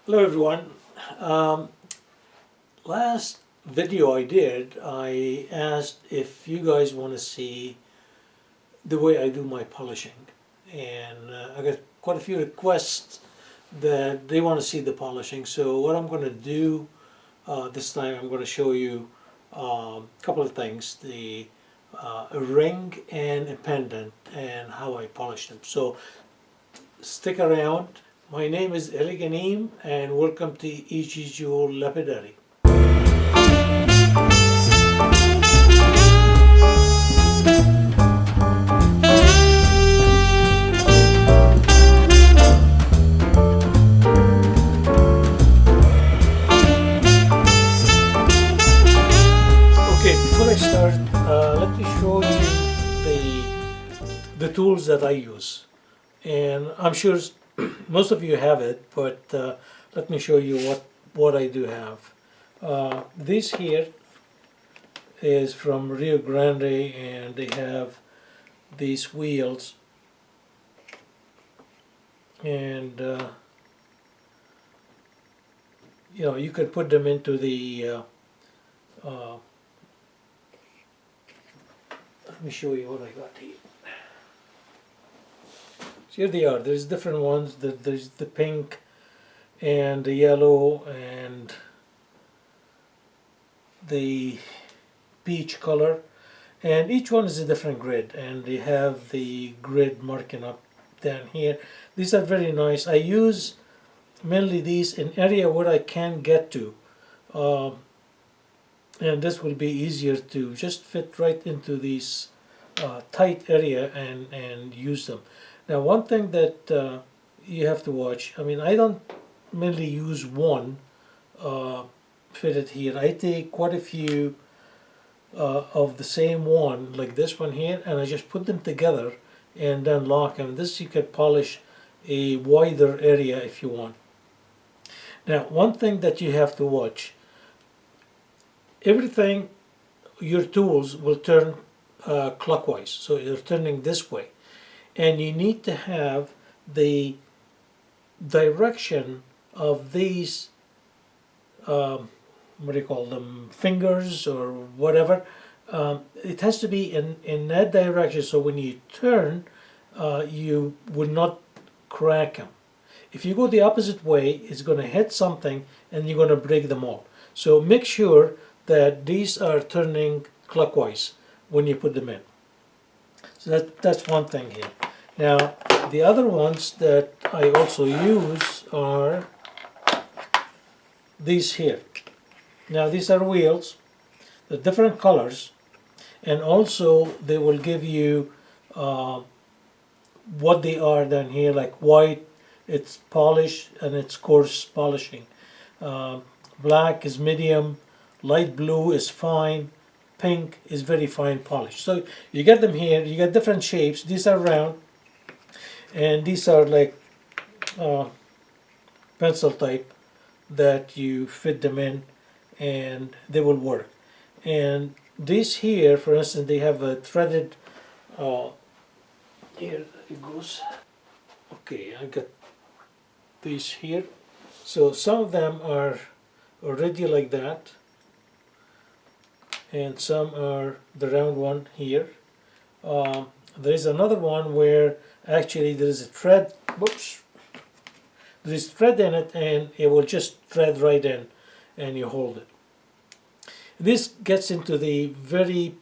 Hello everyone. Um, Last video I asked if you guys want to see the way I do my polishing, and I got quite a few requests that they want to see the polishing. So what I'm going to do this time, I'm going to show you a couple of things: a ring and a pendant, and how I polish them. So stick around. My name is Eli Ganim, and welcome to E.G. Jewel Lapidary. Okay, before I start, let me show you the tools that I use. And I'm sure most of you have it, but let me show you what I do have. This here is from Rio Grande, and they have these wheels, and you can put them into the let me show you what I got here. So here they are. There's different ones. There's the pink and the yellow and the peach color, and each one is a different grid, and they have the grid marking up down here. These are very nice. I use mainly these in area where I can get to, and this will be easier to just fit right into these tight area and use them. Now, one thing that you have to watch, I mean, I don't mainly use one fitted here. I take quite a few of the same one, like this one here, and I just put them together and then lock them. This you can polish a wider area if you want. Now, one thing that you have to watch, everything, your tools will turn clockwise, so you're turning this way, and you need to have the direction of these what do you call them, fingers or whatever. It has to be in that direction, so when you turn you will not crack them. If you go the opposite way, it's going to hit something and you're going to break them all. So make sure that these are turning clockwise when you put them in. So that's one thing here. Now, the other ones that I also use are these here. Now, these are wheels, the different colors, and also they will give you what they are down here, like white, it's polished and it's coarse polishing. Black is medium, light blue is fine, pink is very fine polish. So you get them here, you get different shapes. These are round, and these are like pencil type that you fit them in and they will work. And these here, for instance, they have a threaded here it goes. Okay, I got these here. So some of them are already like that, and some are the round one here. There is another one where actually there is a thread. Whoops! There is thread in it, and it will just thread right in, and you hold it. This gets into the very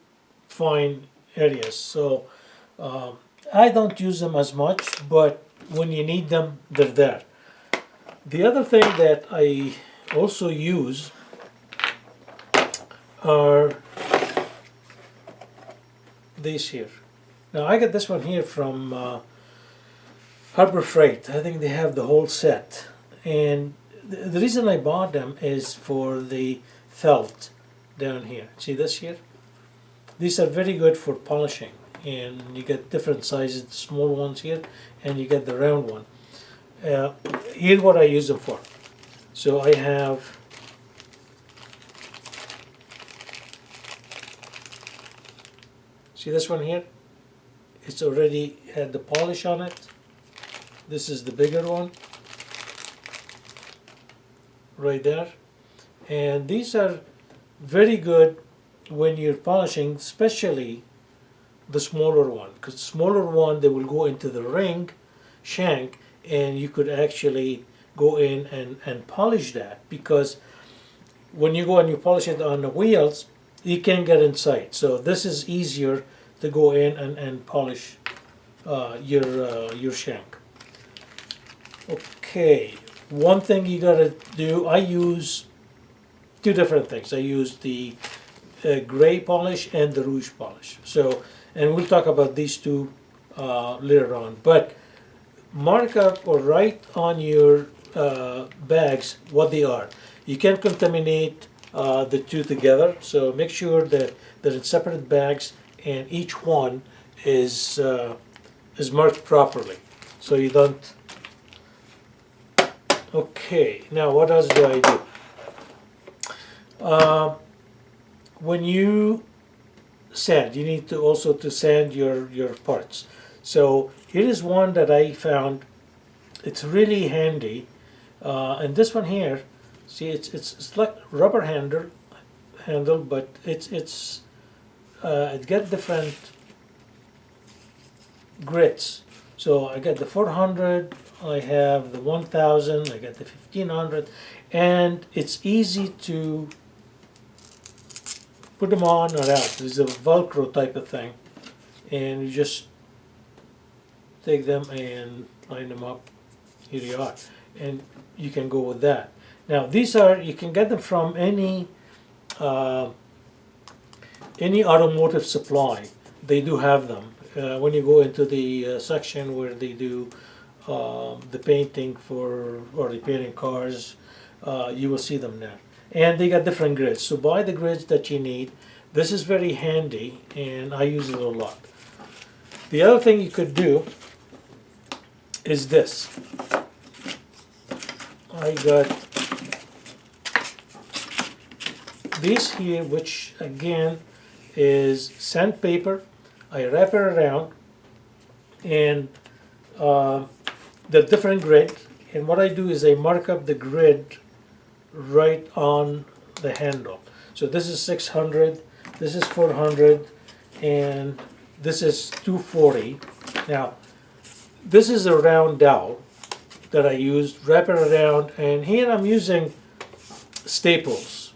fine areas, so I don't use them as much, but when you need them, they're there. The other thing that I also use are these here. Now, I got this one here from Harbor Freight. I think they have the whole set, and the reason I bought them is for the felt down here. See this here? These are very good for polishing, and you get different sizes, the small ones here, and you get the round one. Here's what I use them for. So I have see this one here? It's already had the polish on it. This is the bigger one. right there. And these are very good when you're polishing, especially the smaller one, because the smaller one, they will go into the ring shank, and you could actually go in and polish that, because when you go and you polish it on the wheels, you can't get inside. So this is easier to go in and polish your shank. Okay, one thing you gotta do, I use two different things. I use the gray polish and the rouge polish. So, and we'll talk about these two later on. But mark up or write on your bags what they are. You can't contaminate the two together, so make sure that they're in separate bags and each one is marked properly, so you don't. Okay, now what else do I do? When you sand, you need to also to sand your parts. So here is one that I found. It's really handy, and this one here, see, it's like rubber handle, but it got different grits. So I got the 400, I have the 1000, I got the 1500, and it's easy to put them on or out. It's a Velcro type of thing, and you just take them and line them up. Here you are, and you can go with that. Now these are, you can get them from any automotive supply. They do have them. When you go into the section where they do the painting for, or repairing cars, you will see them there. And they got different grids. So buy the grids that you need. This is very handy, and I use it a lot. The other thing you could do is this. I got this here, which again is sandpaper. I wrap it around, and the different grid, and what I do is I mark up the grid right on the handle. So this is 600, this is 400, and this is 240. Now this is a round dowel that I used, wrap it around, and here I'm using staples.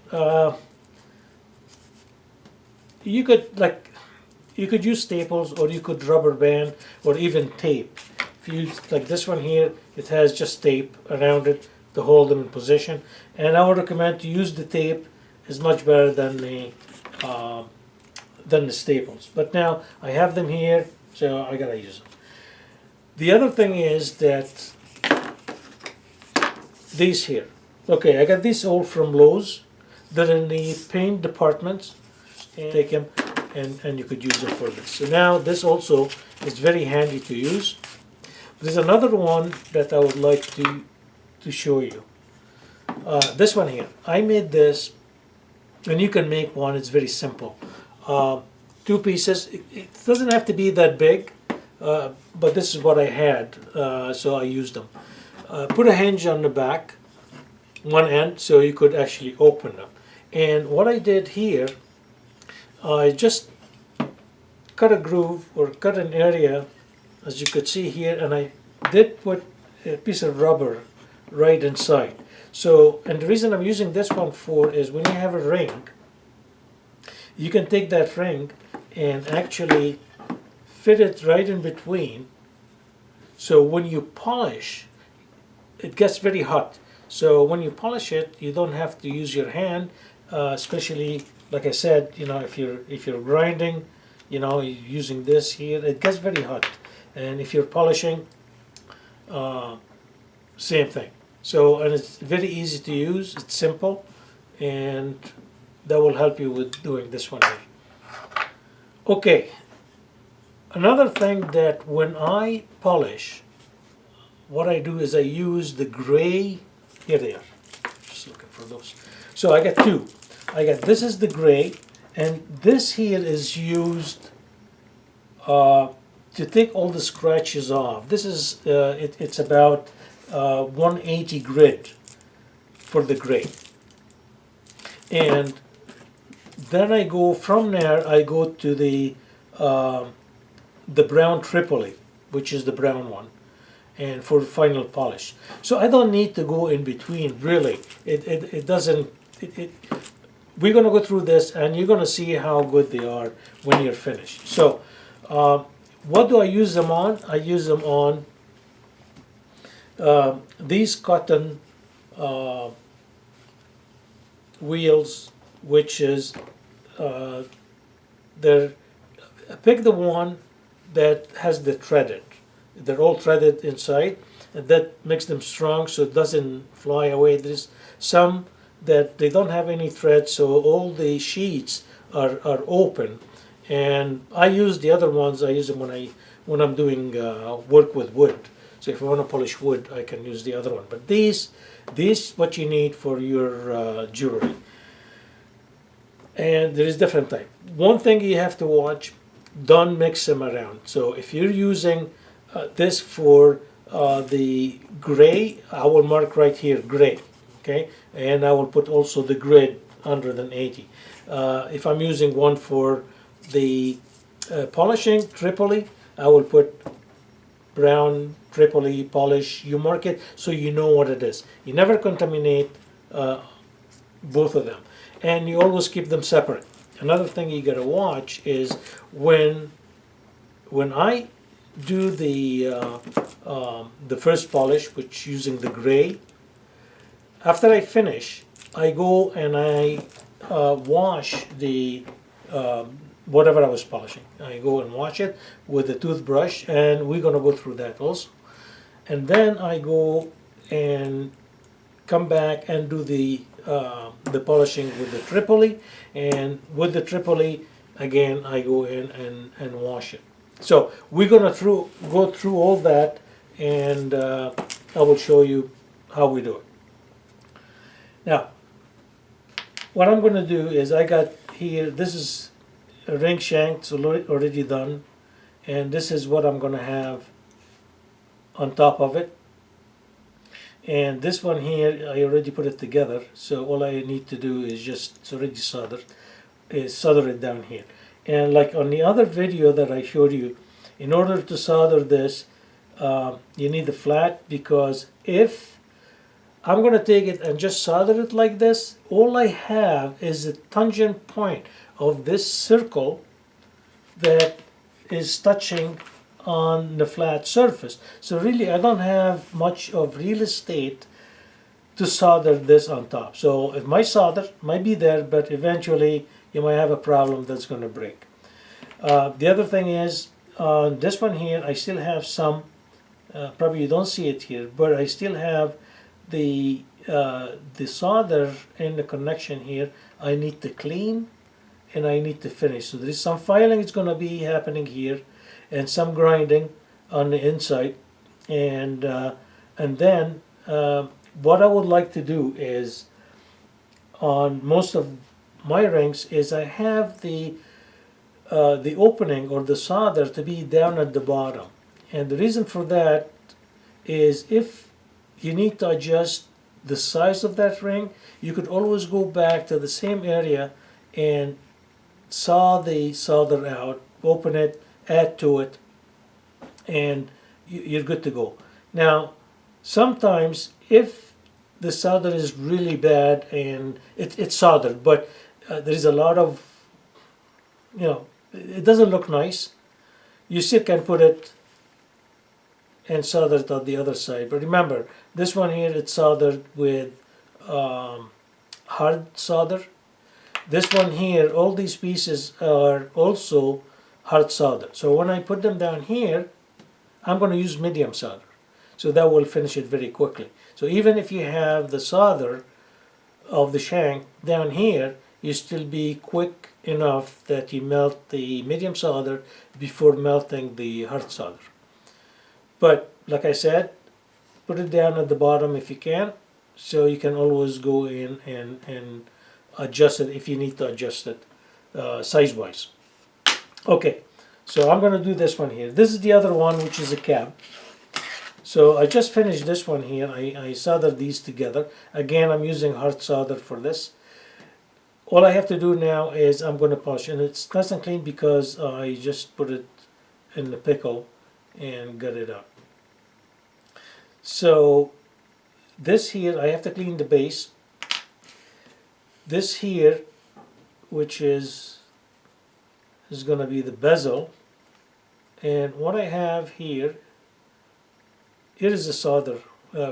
You could use staples, or you could rubber band, or even tape. If you use like this one here, it has just tape around it to hold them in position. And I would recommend to use the tape. Is much better than the staples. But now I have them here, so I gotta use them. The other thing is that these here. Okay, I got these all from Lowe's. They're in the paint department. Take them, and you could use them for this. So now this also is very handy to use. There's another one that I would like to show you. This one here. I made this, and you can make one. It's very simple. Two pieces. It doesn't have to be that big, but this is what I had, so I used them. Put a hinge on the back, one end, so you could actually open them. And what I did here, I just cut a groove, or cut an area, as you could see here, and I did put a piece of rubber right inside. So, and the reason I'm using this one for is when you have a ring, you can take that ring and actually fit it right in between. So when you polish, it gets very hot. So when you polish it, you don't have to use your hand, especially like I said, you know, if you're grinding, you know, using this here, it gets very hot. And if you're polishing, same thing. So, and it's very easy to use, it's simple, and that will help you with doing this one here. Okay, another thing that when I polish, what I do is I use the gray, here they are, just looking for those. So I got two. This is the gray, and this here is used to take all the scratches off. This is, it's about 180 grit. for the gray. And then I go from there, I go to the brown Tripoli, which is the brown one, and for final polish. So I don't need to go in between, really. It doesn't, we're going to go through this and you're going to see how good they are when you're finished. So what do I use them on? I use them on these cotton wheels, which is pick the one that has the threaded. They're all threaded inside, and that makes them strong so it doesn't fly away. There's some that they don't have any thread, so all the sheets are open. And I use the other ones. I use them when I'm doing work with wood. So if I want to polish wood, I can use the other one. But these what you need for your jewelry. And there is different type. One thing you have to watch: don't mix them around. So if you're using this for the gray, I will mark right here gray, okay, and I will put also the grid 180. If I'm using one for the polishing Tripoli, I will put brown Tripoli polish. You mark it so you know what it is. You never contaminate both of them, and you always keep them separate. Another thing you gotta watch is when I do the first polish, which using the gray. After I finish, I go and I wash the whatever I was polishing. I go and wash it with a toothbrush, and we're gonna go through that also. And then I go and come back and do the polishing with the Tripoli, and with the Tripoli again I go in and wash it. So we're gonna go through all that, and I will show you how we do it. Now, what I'm gonna do is I got here, this is a ring shank, it's already done, and this is what I'm gonna have on top of it. And this one here, I already put it together, so all I need to do is just, it's already soldered, is solder it down here. And like on the other video that I showed you, in order to solder this, you need the flat, because if I'm going to take it and just solder it like this, all I have is a tangent point of this circle that is touching on the flat surface. So really I don't have much of real estate to solder this on top. So if my solder might be there, but eventually you might have a problem that's going to break. The other thing is, on this one here, I still have some, probably you don't see it here, but I still have the solder in the connection here. I need to clean and I need to finish. So there is some filing that's going to be happening here, and some grinding on the inside, and then what I would like to do is, on most of my rings, is I have the opening or the solder to be down at the bottom. And the reason for that is, if you need to adjust the size of that ring, you could always go back to the same area and saw the solder out, open it, add to it, and you're good to go. Now, sometimes if the solder is really bad and it's soldered, but there is a lot of, it doesn't look nice, you still can put it and solder it on the other side. But remember, this one here, it's soldered with hard solder. This one here, all these pieces are also hard solder. So when I put them down here, I'm going to use medium solder. So that will finish it very quickly. So even if you have the solder of the shank down here, you still be quick enough that you melt the medium solder before melting the hard solder. But like I said, put it down at the bottom if you can, so you can always go in and adjust it if you need to adjust it size-wise. Okay, so I'm going to do this one here. This is the other one, which is a cab. So I just finished this one here. I soldered these together. Again, I'm using hard solder for this. All I have to do now is I'm going to polish, and it's nice and clean because I just put it in the pickle and got it up. So this here, I have to clean the base. This here, which is going to be the bezel, and what I have here is a solder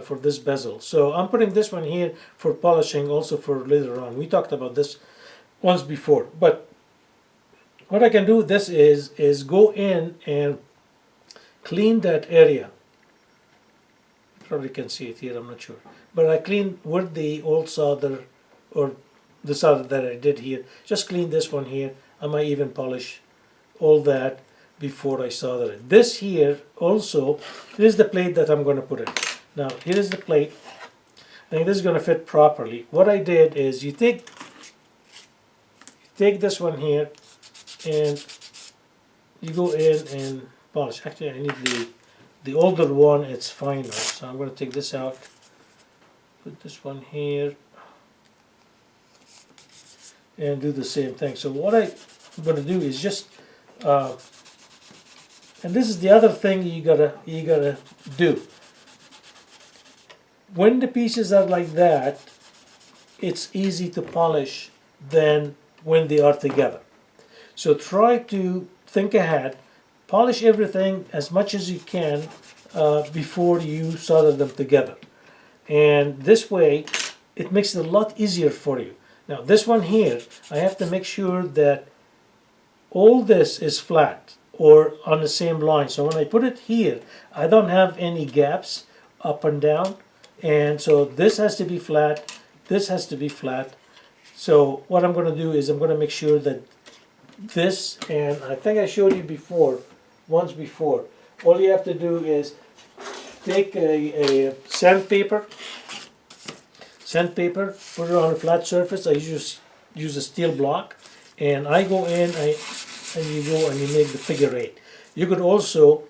for this bezel. So I'm putting this one here for polishing, also for later on. We talked about this once before, but what I can do with this is go in and clean that area. Probably can see it here, I'm not sure, but I clean with the old solder, or the solder that I did here. Just clean this one here. I might even polish all that before I solder it. This here also, this is the plate that I'm going to put in. Now here is the plate. I think this is going to fit properly. What I did is you take this one here and you go in and polish. Actually, I need the older one. It's finer, so I'm going to take this out. Put this one here and do the same thing. So what I'm going to do is just and this is the other thing you gotta do. When the pieces are like that, it's easy to polish than when they are together. So try to think ahead, polish everything as much as you can before you solder them together. And this way, it makes it a lot easier for you. Now this one here, I have to make sure that all this is flat or on the same line. So when I put it here, I don't have any gaps up and down. And so this has to be flat, this has to be flat. So what I'm going to do is I'm going to make sure that this, and I think I showed you before, once before, all you have to do is take a sandpaper, put it on a flat surface. I use a steel block, and I go in, and you go and you make the figure eight. You could also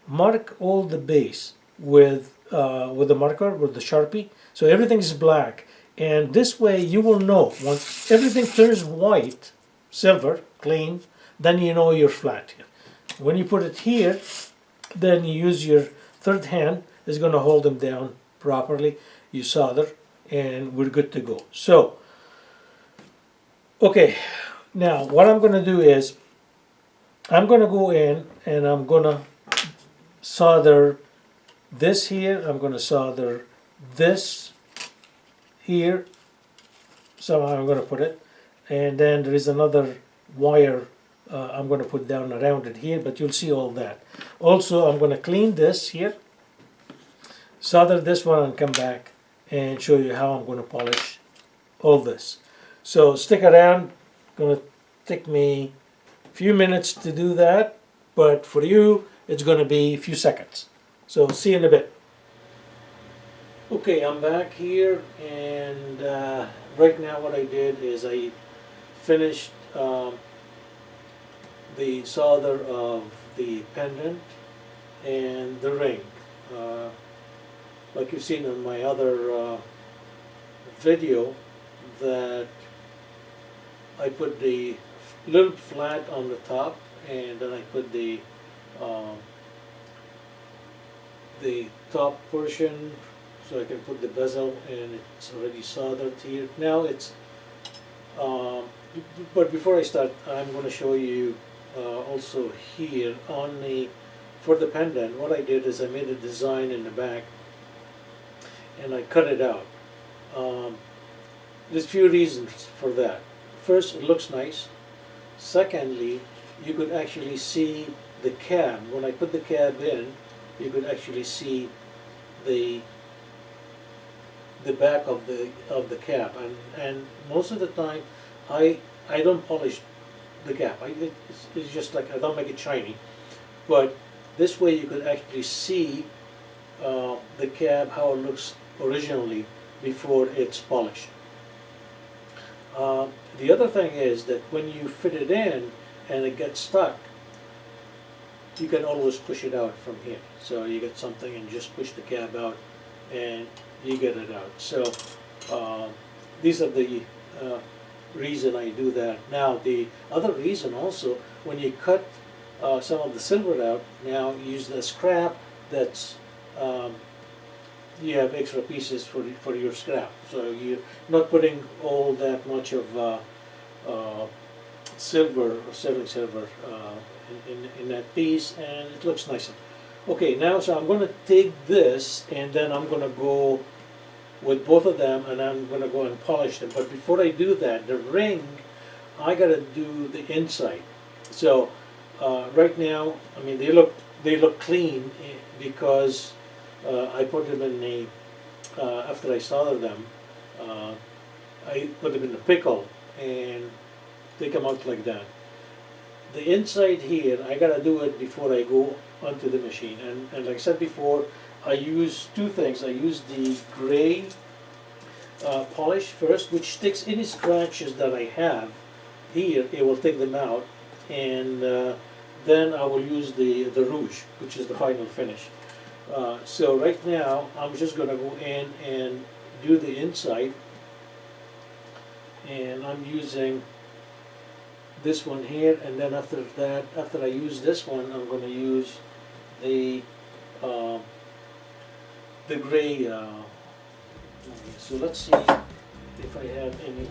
mark all the base with a marker, with the Sharpie, so everything is black. And this way you will know, once everything turns white, silver, clean, then you know you're flat here. When you put it here, then you use your third hand, is going to hold them down properly. You solder, and we're good to go. So, okay, now what I'm going to do is, I'm going to go in and I'm going to solder this here. I'm going to solder this here. Somehow I'm going to put it. And then there is another wire I'm going to put down around it here, but you'll see all that. Also, I'm going to clean this here, solder this one, and come back and show you how I'm going to polish all this. So stick around. It's going to take me few minutes to do that, but for you it's going to be a few seconds. So see you in a bit. Okay, I'm back here, and right now what I did is I finished the solder of the pendant and the ring. Like you've seen in my other video, that I put the little flat on the top, and then I put the top portion so I can put the bezel, and it's already soldered here. Now it's but before I start, I'm going to show you also here on for the pendant. What I did is I made a design in the back and I cut it out. There's a few reasons for that. First, it looks nice. Secondly, you could actually see the cab. When I put the cab in, you could actually see the back of the cap, and most of the time I don't polish the cap. It's just like, I don't make it shiny, but this way you could actually see the cab, how it looks originally before it's polished. The other thing is that when you fit it in and it gets stuck, you can always push it out from here. So you get something and just push the cab out and you get it out. So these are the reason I do that. Now the other reason also, when you cut some of the silver out, now use the scrap that's you have extra pieces for your scrap. So you're not putting all that much of silver or sterling silver in that piece, and it looks nicer. Okay, now so I'm going to take this and then I'm going to go with both of them and I'm going to go and polish them. But before I do that, the ring, I got to do the inside. So right now, I mean, they look clean because I put them in the after I soldered them, I put them in the pickle and they come out like that. The inside here, I gotta do it before I go onto the machine. And like I said before, I use two things. I use the gray polish first, which sticks any scratches that I have here. It will take them out, and then I will use the rouge, which is the final finish. So right now, I'm just gonna go in and do the inside, and I'm using this one here, and then after that, after I use this one, I'm going to use the gray. So let's see if I have any.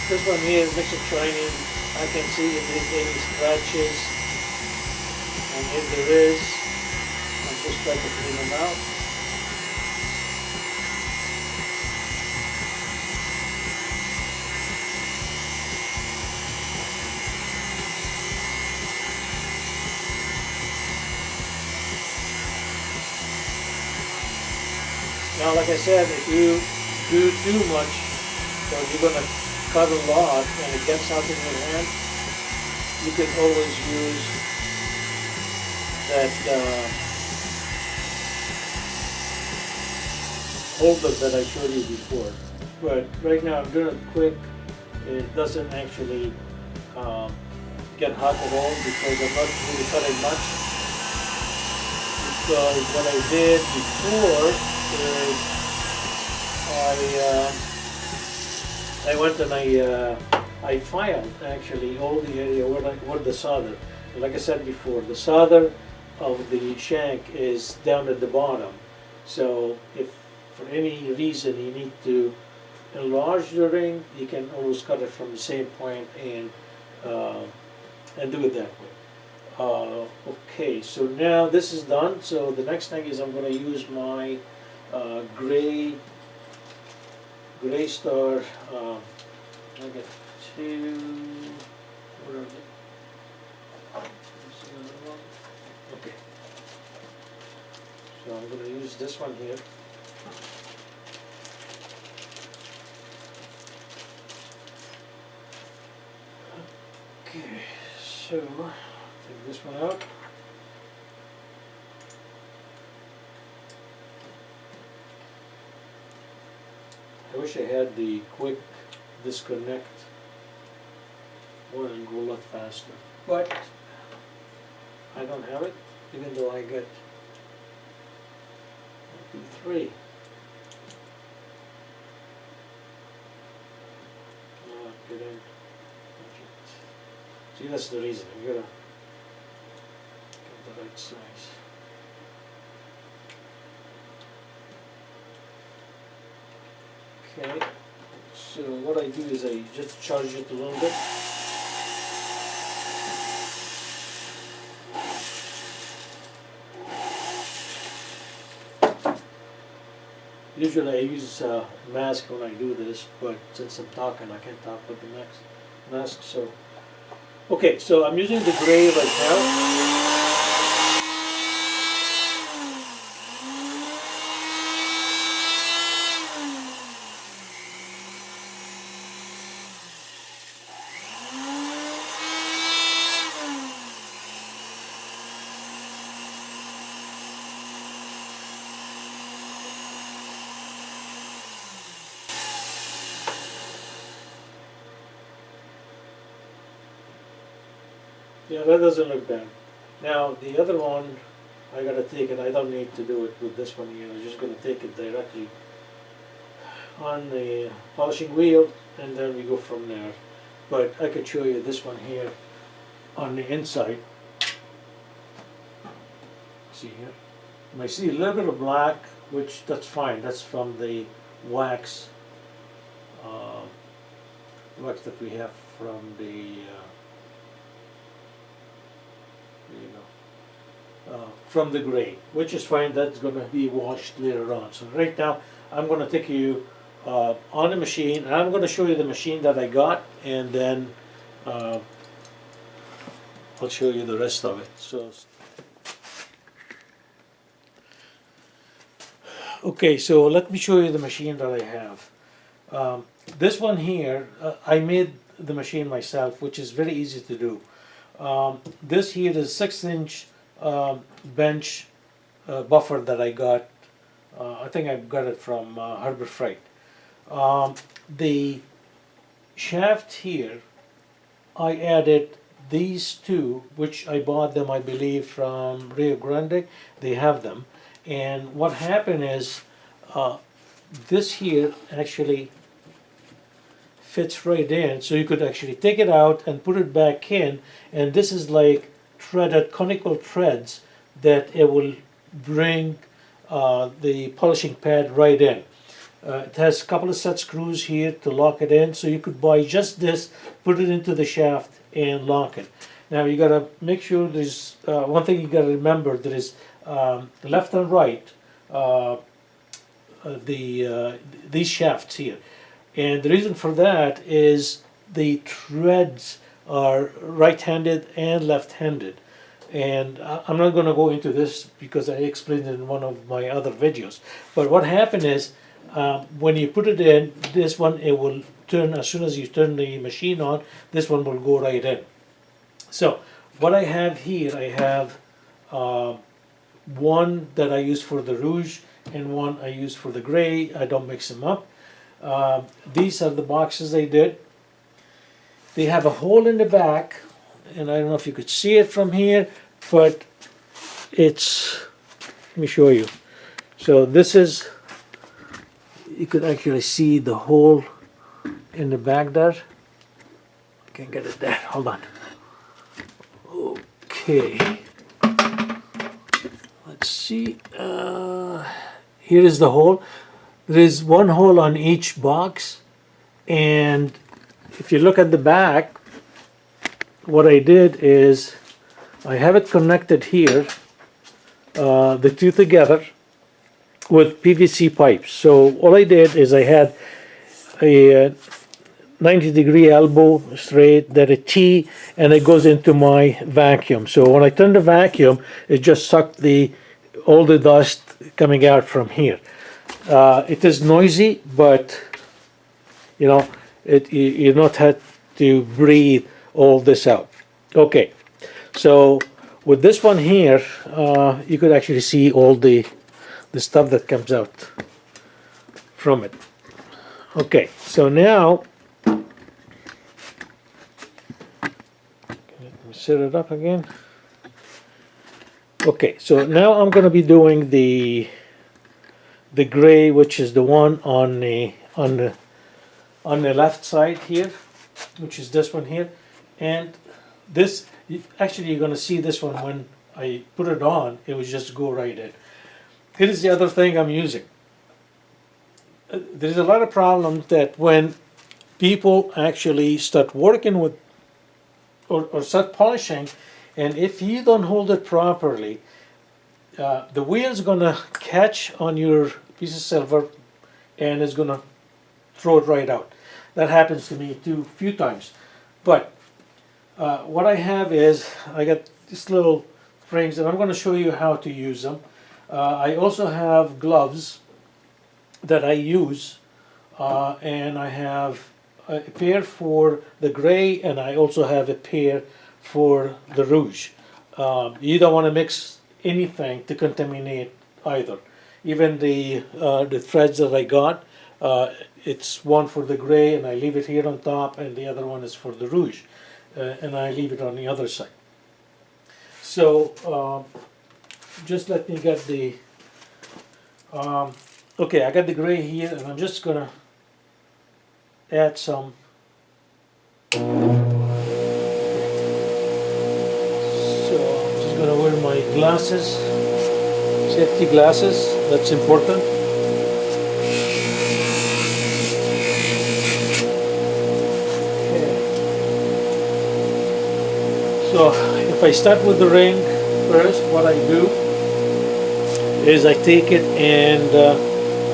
This one here makes it shiny. I can see if there's any scratches, and if there is, I'll just try to clean them out. Now, like I said, if you do too much, so you're going to cut a lot and it gets out in your hand, you can always use that holder that I showed you before. But right now I'm doing it quick. It doesn't actually get hot at all because I'm not really cutting much. Because what I did before is I went and I filed actually all the area where the solder. Like I said before, the solder of the shank is down at the bottom. So if for any reason you need to enlarge the ring, you can always cut it from the same point and do it that way. Okay, so now this is done. So the next thing is I'm going to use my gray star. I got two. Where are they? This is another one. Okay. So I'm going to use this one here. Okay. So take this one out. I wish I had the quick disconnect one and go a lot faster, but I don't have it, even though I get 1, 2, 3. Get in. See, that's the reason. You gotta get the right size. Okay, so what I do is I just charge it a little bit. Usually I use a mask when I do this, but since I'm talking, I can't talk with the mask. So, okay, so I'm using the gray right now. Yeah, that doesn't look bad. Now the other one, I gotta take it. I don't need to do it with this one here. I'm just gonna take it directly on the polishing wheel, and then we go from there. But I could show you this one here on the inside. See here? You might see a little bit of black, which that's fine. That's from the wax, wax that we have from the, from the gray, which is fine. That's going to be washed later on. So right now, I'm going to take you on the machine, and I'm going to show you the machine that I got, and then I'll show you the rest of it. So. Okay, so let me show you the machine that I have. This one here, I made the machine myself, which is very easy to do. This here is 6-inch bench buffer that I got. I think I got it from Harbor Freight. The shaft here, I added these two, which I bought them, I believe, from Rio Grande. They have them. And what happened is, this here actually fits right in, so you could actually take it out and put it back in, and this is like threaded conical threads that it will bring the polishing pad right in. It has a couple of set screws here to lock it in, so you could buy just this, put it into the shaft and lock it. Now you gotta make sure there's one thing you gotta remember, there is left and right these shafts here, and the reason for that is the threads are right-handed and left-handed, and I'm not going to go into this because I explained it in one of my other videos. But what happened is, when you put it in, this one, it will turn as soon as you turn the machine on. This one will go right in. So what I have here, I have one that I use for the rouge and one I use for the gray. I don't mix them up. These are the boxes I did. They have a hole in the back, and I don't know if you could see it from here, but it's, let me show you. So this is, you could actually see the hole in the back there. Can't get it there, hold on. Okay. Let's see, here is the hole. There is one hole on each box, and if you look at the back, what I did is I have it connected here, the two together with PVC pipes. So all I did is I had a 90-degree elbow straight, then a T, and it goes into my vacuum. So when I turn the vacuum, it just sucked all the dust coming out from here. It is noisy, but you know, you not have to breathe all this out. Okay, so with this one here, you could actually see all the stuff that comes out from it. Okay, so now let me set it up again. Okay, so now I'm going to be doing the gray, which is the one on the left side here, which is this one here, and this actually you're going to see this one when I put it on, it will just go right in. Here is the other thing I'm using. There's a lot of problems that when people actually start working with or start polishing, and if you don't hold it properly, the wheel is going to catch on your piece of silver and it's going to throw it right out. That happens to me too a few times. But what I have is I got these little springs, and I'm going to show you how to use them. I also have gloves that I use, and I have a pair for the gray, and I also have a pair for the rouge. You don't want to mix anything to contaminate either. Even the threads that I got, it's one for the gray, and I leave it here on top, and the other one is for the rouge, and I leave it on the other side. So just let me get the okay, I got the gray here, and I'm just gonna add some. So I'm just gonna wear my glasses, safety glasses. That's important. Okay. So if I start with the ring first, what I do is I take it and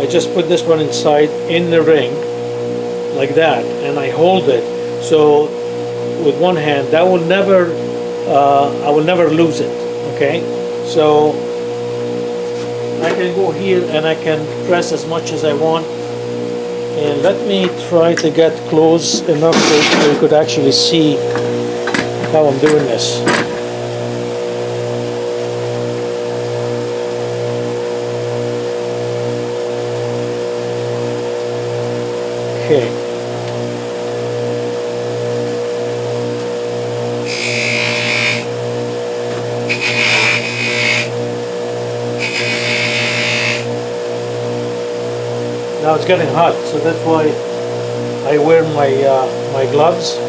I just put this one inside in the ring like that, and I hold it. So with one hand, that will never, I will never lose it. Okay, so I can go here and I can press as much as I want. And let me try to get close enough so you could actually see how I'm doing this. Okay. Now it's getting hot, so that's why I wear my my gloves.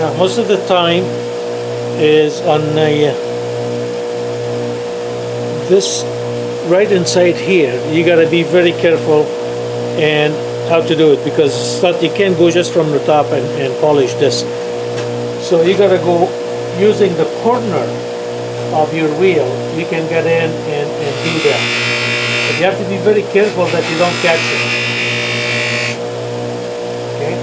Now, most of the time is on this right inside here. You gotta be very careful and how to do it, because it's not, you can't go just from the top and polish this. So you gotta go using the corner of your wheel. You can get in and do that. But you have to be very careful that you don't catch it. Okay?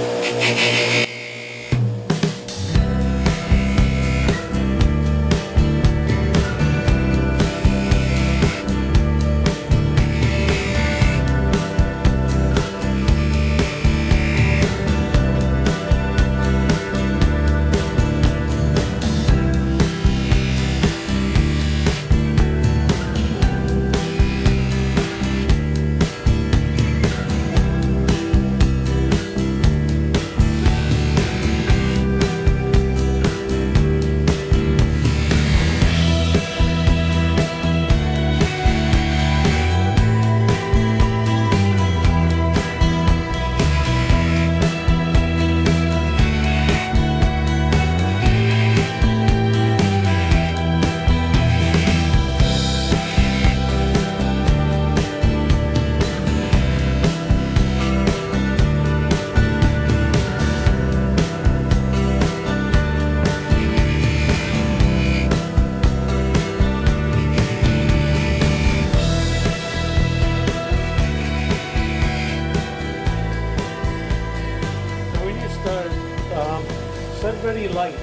Set very light,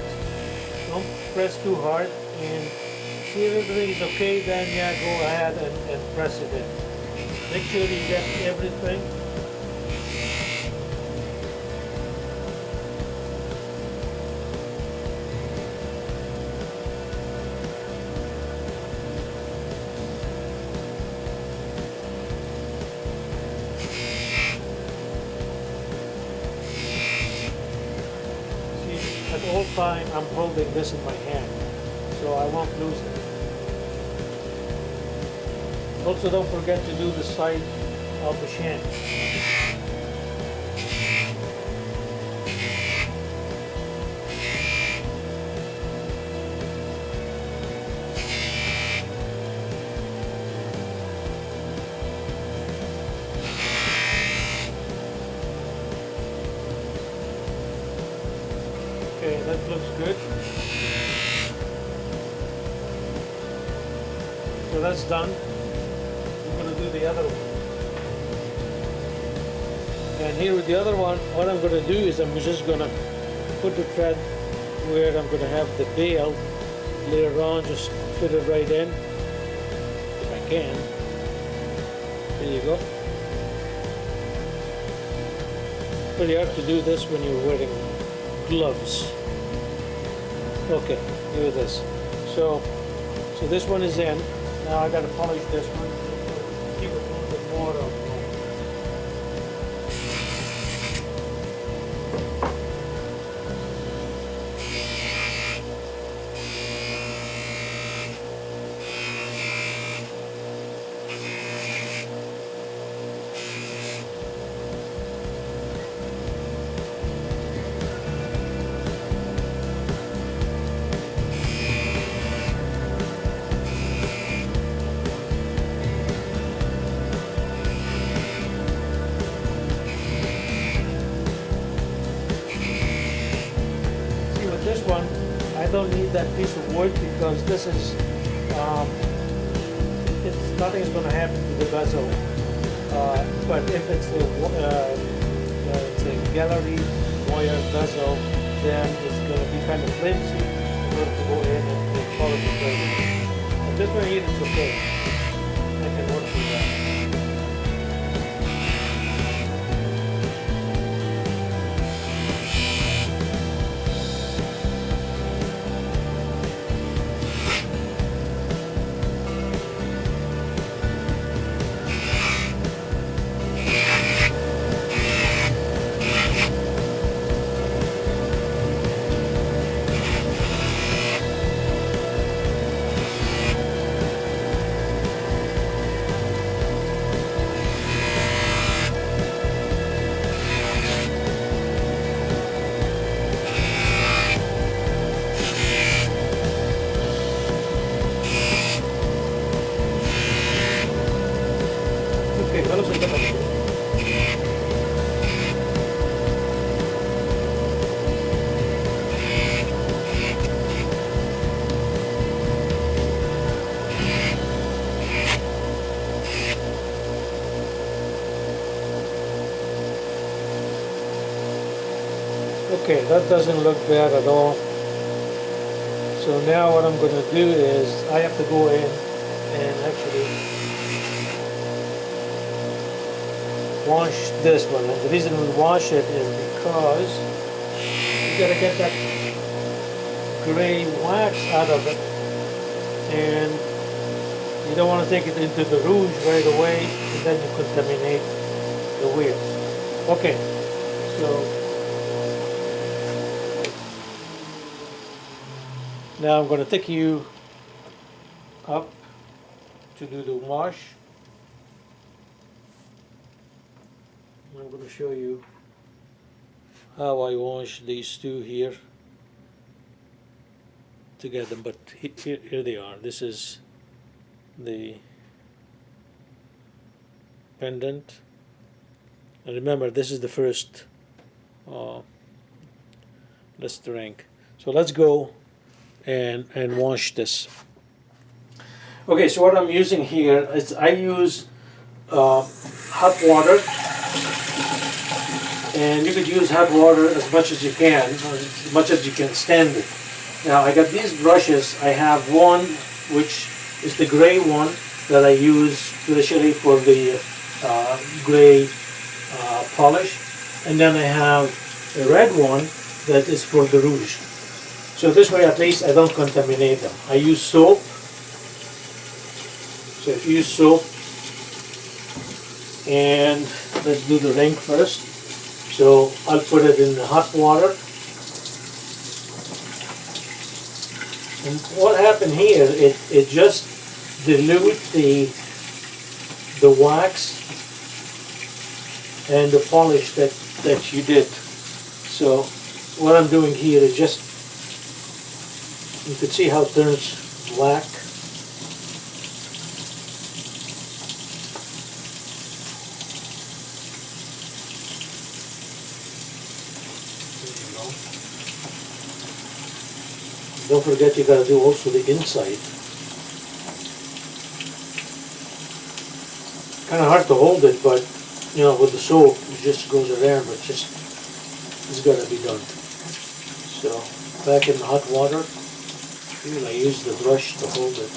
don't press too hard, and see if everything is okay, then yeah, go ahead and press it in. Make sure you get everything. At all time, I'm holding this in my hand, so I won't lose it. Also, don't forget to do the side of the shank. Okay, that looks good. So that's done. I'm going to do the other one. And here with the other one, what I'm going to do is I'm just going to put the thread where I'm going to have the bail later on just fit it right in if I can. There you go. But you have to do this when you're wearing gloves. Okay, do this. So this one is in. Now I got to polish this one. Keep it a little bit more of. This one, I don't need that piece of wood because this is, nothing is going to happen to the bezel. But if it's a gallery wire bezel, then it's going to be kind of flimsy. I'm going to go in and polish it later. But this one here is okay. I can work with that. Okay, that doesn't look bad at all. So now what I'm going to do is I have to go in and actually wash this one. And the reason we wash it is because you got to get that gray wax out of it, and you don't want to take it into the rouge right away and then you contaminate the wheels. Okay, so now I'm going to take you up to do the wash. I'm going to show you how I wash these two here to get them, but here they are. This is the pendant, and remember this is the first rank. So let's go and wash this. Okay, so what I'm using here is I use hot water, and you could use hot water as much as you can, as much as you can stand it. Now I got these brushes. I have one which is the gray one that I use especially for the gray polish, and then I have a red one that is for the rouge. So this way at least I don't contaminate them. I use soap. So if you use soap, and let's do the ring first. So I'll put it in the hot water. And what happened here, it just dilutes the wax and the polish that you did. So what I'm doing here is just, you can see how it turns black. Don't forget you gotta do also the inside. Kind of hard to hold it, but you know, with the soap it just goes around, but it's gotta be done. So back in the hot water, I use the brush to hold it.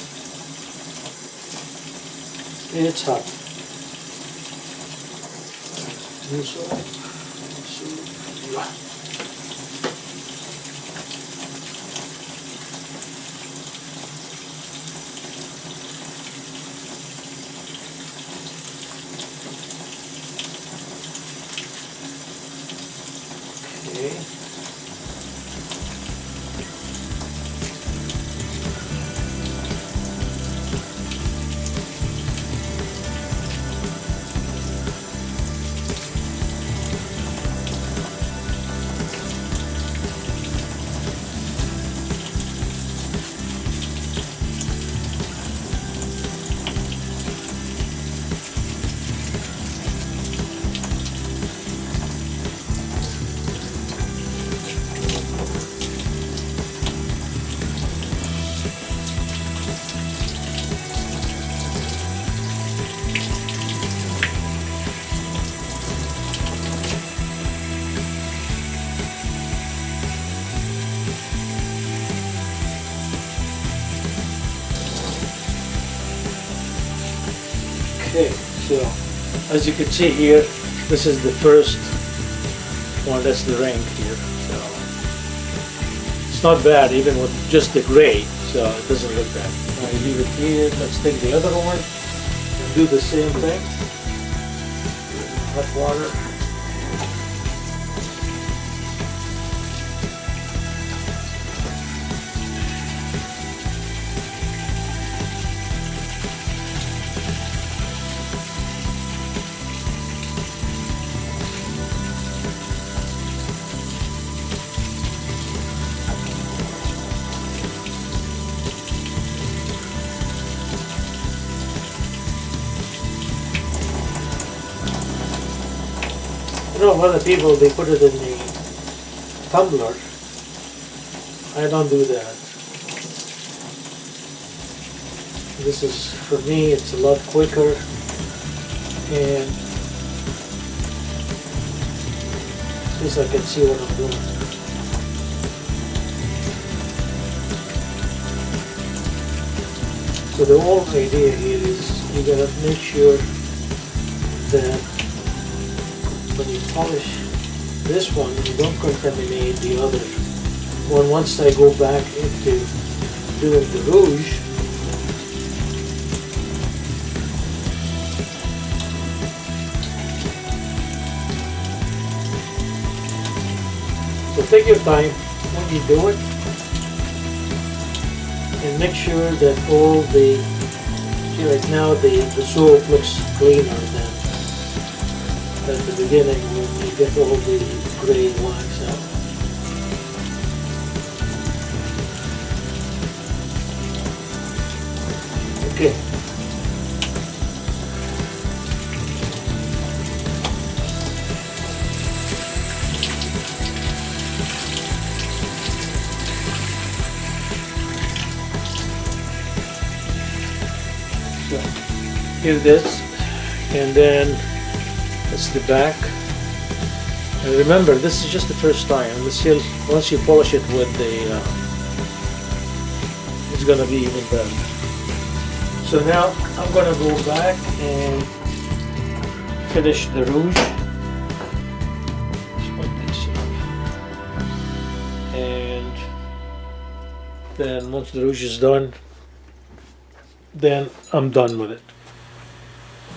It's hot. And so, let's see. Okay. Okay, so as you can see here, this is the first one, that's the ring here. So it's not bad even with just the gray, so it doesn't look bad. I leave it here. Let's take the other one and do the same thing. Hot water. You know, other people, they put it in the tumbler. I don't do that. This is, for me, it's a lot quicker, and at least I can see what I'm doing. So the whole idea here is you gotta make sure that when you polish this one, you don't contaminate the other one. Once I go back into doing the rouge, so take your time when you do it, and make sure that all the, see right now the soap looks cleaner than at the beginning when you get all the gray wax out. Okay. So, here it is, and then that's the back. And remember, this is just the first time. Once you polish it with the, it's gonna be even better. So now I'm gonna go back and finish the rouge. Just put this up. And then once the rouge is done, then I'm done with it.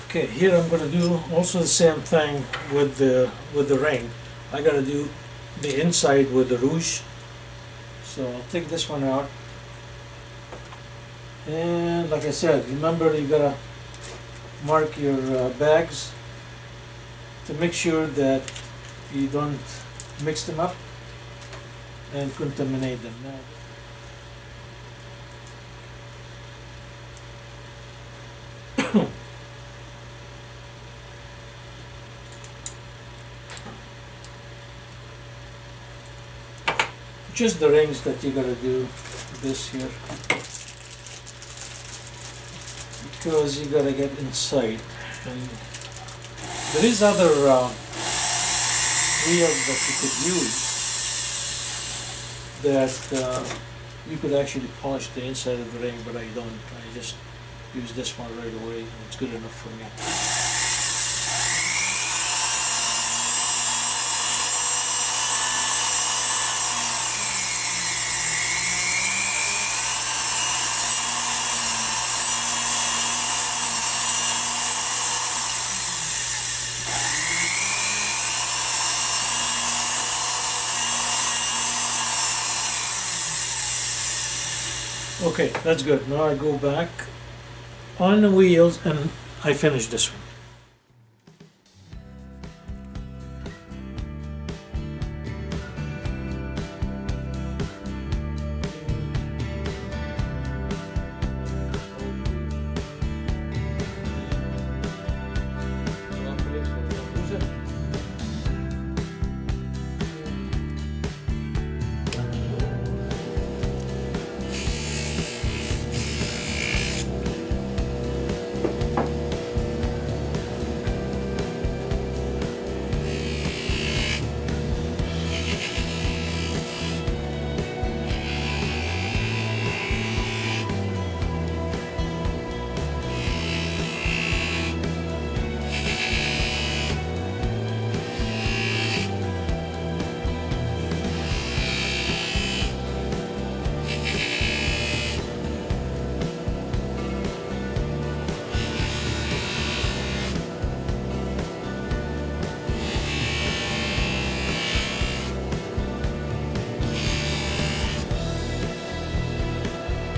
Okay, here I'm going to do also the same thing with the ring. I got to do the inside with the rouge. So I'll take this one out. And like I said, remember you got to mark your bags to make sure that you don't mix them up and contaminate them. Just the rings that you gotta do this here, because you gotta get inside. And there is other wheels that you could use that You could actually polish the inside of the ring, but I don't. I just use this one right away, and it's good enough for me. Okay, that's good. Now I go back on the wheels and I finish this one.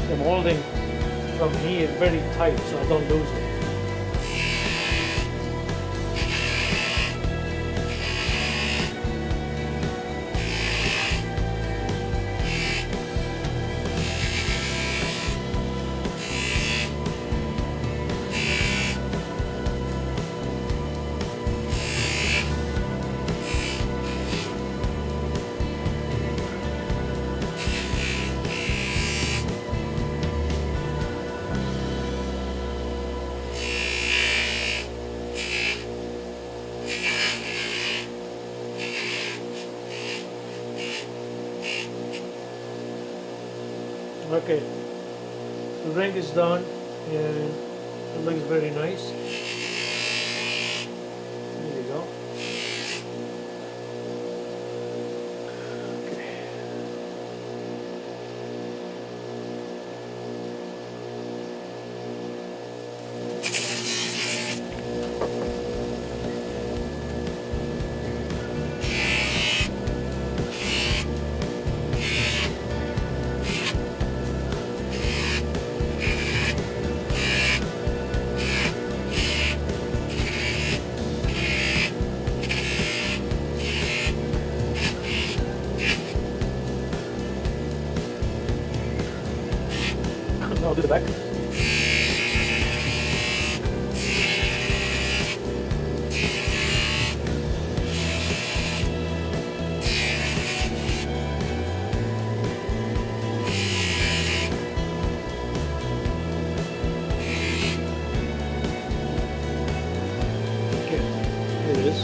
I'm holding from here very tight so I don't lose it. Okay, the ring is done and it looks very nice. There you go. Okay. I'll do the back. Okay, here it is.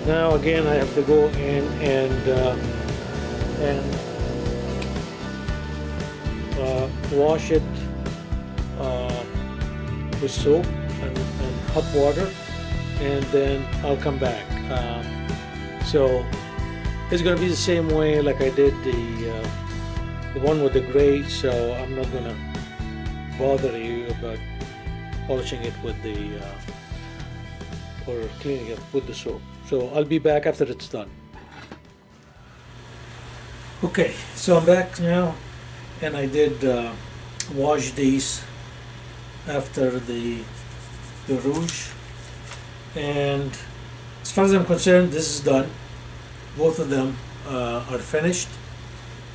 Now again, I have to go in and wash it with soap and hot water, and then I'll come back. So it's going to be the same way like I did the one with the gray. So I'm not going to bother you about polishing it with the or cleaning it with the soap. So I'll be back after it's done. Okay, so I'm back now, and I did wash these after the rouge, and as far as I'm concerned, this is done. Both of them are finished.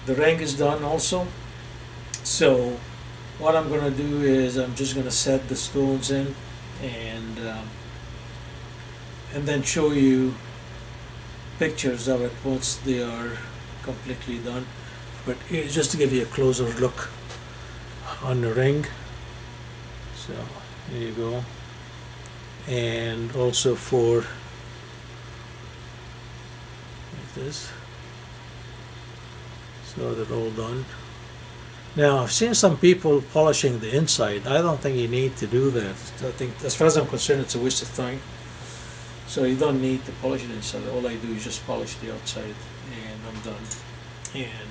The ring is done also. So what I'm going to do is I'm just going to set the stones in and then show you pictures of it once they are completely done. But just to give you a closer look on the ring. So there you go. And also for like this. So they're all done. Now, I've seen some people polishing the inside. I don't think you need to do that. I think, as far as I'm concerned, it's a waste of time. So you don't need to polish it inside. All I do is just polish the outside, and I'm done. And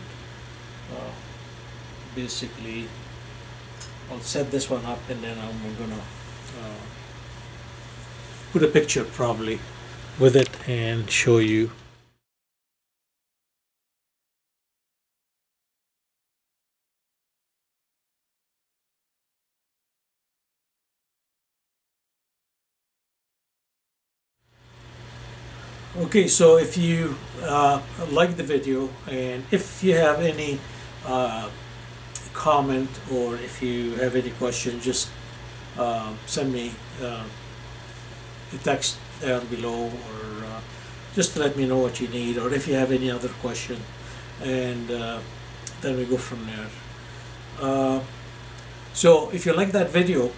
basically, I'll set this one up, and then I'm gonna put a picture probably with it and show you. Okay, so if you like the video, and if you have any comment, or if you have any question, just send me a text down below, or just to let me know what you need, or if you have any other question, and then we go from there. So if you like that video,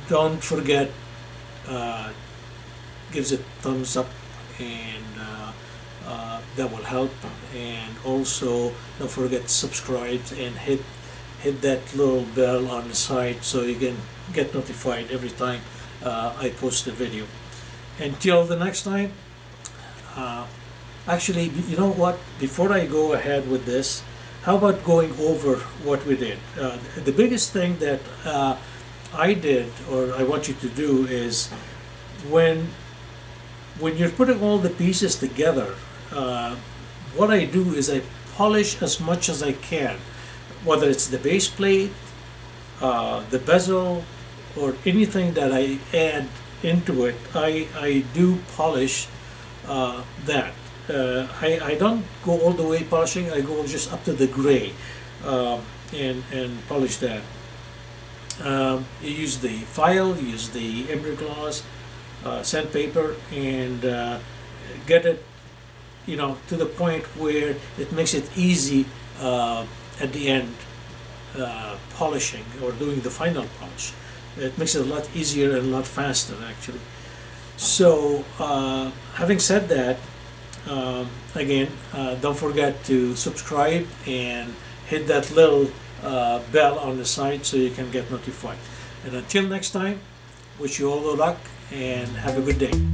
don't forget, gives it thumbs up, and that will help. And also don't forget to subscribe and hit that little bell on the side so you can get notified every time I post a video. Until the next time, actually, you know what, before I go ahead with this, how about going over what we did? The biggest thing that I did, or I want you to do, is when you're putting all the pieces together, what I do is I polish as much as I can, whether it's the base plate, the bezel, or anything that I add into it. I do polish that. I don't go all the way polishing. I go just up to the gray, and polish that. You use the file, you use the emery gloss, sandpaper, and get it, to the point where it makes it easy at the end, polishing or doing the final polish. It makes it a lot easier and a lot faster, actually. So having said that, again, don't forget to subscribe and hit that little bell on the side so you can get notified. And until next time, wish you all the luck and have a good day.